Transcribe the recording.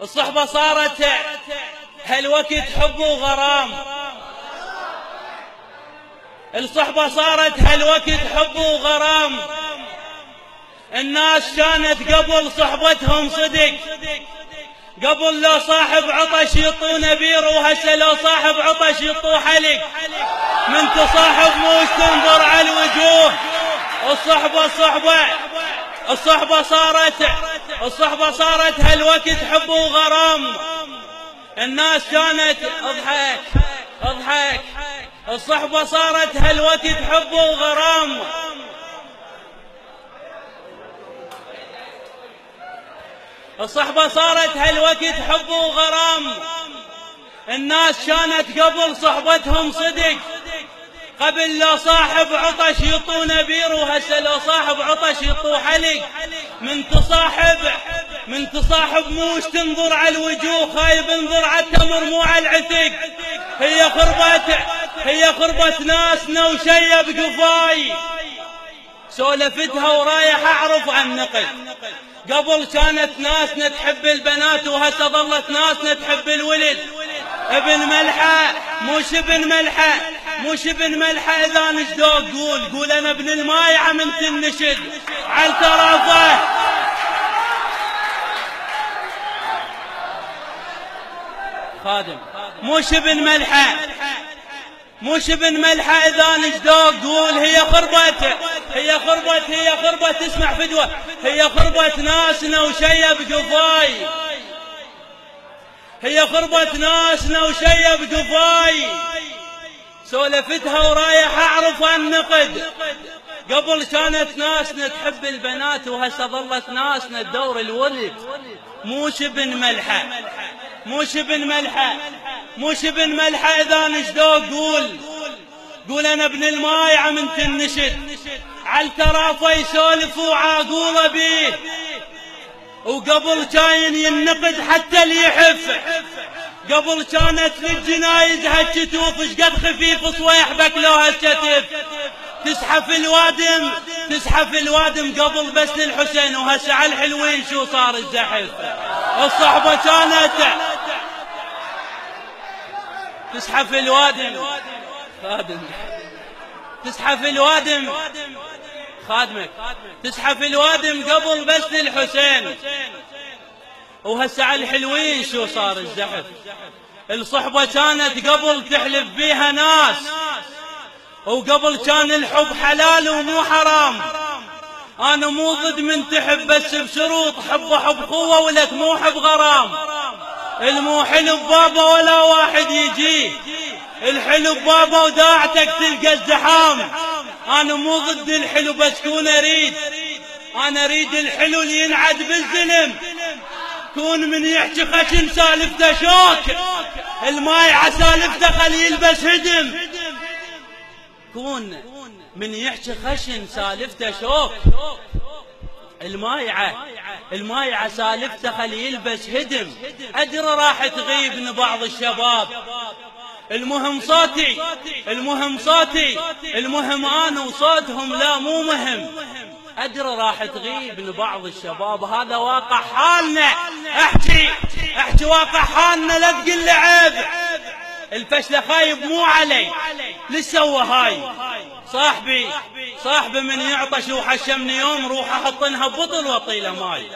الصحبة صارت هالوقت حب وغرام. الصحبة صارت هالوقت حب وغرام. الناس كانت قبل صحبتهم صدق، قبل لو صاحب عطش يطونه بير، وهسه لو صاحب عطش يطوه حلق. من تصاحب موش تنظر على الوجوه. الصحبة صارت هالوقت حب وغرام. الناس كانت اضحك. الصحبة صارت هالوقت حب وغرام. الصحبة صارت هالوقت حب وغرام. الناس كانت قبل صحبتهم صدق، قبل لو صاحب عطش يطونه بير، وهسه لو صاحب عطش يطوه حلق. من تصاحب موش تنظر على الوجوه، خايب انظر على التمر مو على العتق. هي خربت ناسنا وشيب قفاي، سولفتها ورايح اعرف عن نقد. قبل كانت ناسنا تحب البنات، وهسه ظلت ناسنا تحب الولد. ابن ملحة مش ابن ملحة اذا نشدوك قول انا ابن المايعة من تنشد على الترافه. خادم مش ابن ملحة اذا نشدوك قول هي خربت اسمع فدوة. هي خربت ناسنا وشيب قفاي. سولفتها ورايح اعرف النقد. قبل كانت ناسنا تحب البنات، وهسه ظلت ناسنا تدور الولد. مش ابن ملحة اذا نشدوك قول انا ابن المايعة من تنشد على الترافه. يسولفوا عاقوله بيه، وقبل كاين ينقد حتى اللي يحف. قبل كانت للجنايز هالشتوف شقد خفيف صويح بكلوها الشتف. تزحف الوادم قبل بس للحسين، وهسه على الحلوين شو صار الزحف. الصحبة كانت تزحف الوادم خادمك تزحف الوادم قبل بس للحسين، وهسه على الحلوين شو صار الزحف. الصحبة كانت قبل تحلف بيها ناس، وقبل كان الحب حلال ومو حرام. انا مو ضد من تحب بس بشروط، حب قوة ولك مو حب غرام. المو حلو بابا ولا واحد يجي، الحلو بابا وداعتك تلقى الزحام. انا مو ضد الحلو بس كون انا اريد الحلو اللي ينعد بالزلم. كون من يحكي خشن سالفته شوك، المايعة سالفته خلي يلبس هدم. كون من يحكي خشن سالفته شوك، المايعة سالفته خلي يلبس هدم. ادري راح تغيب بعض الشباب، المهم صوتي المهم انا وصوتهم لا مو مهم. ادري راح تغيب بعض الشباب، هذا واقع حالنا. احكي واقع حالنا لا تقل عيب. الفشله خايب مو علي، ليش سوى هاي؟ صاحبي من يعطش وحشمني يوم روح احطنها ببطل واطيله ماي.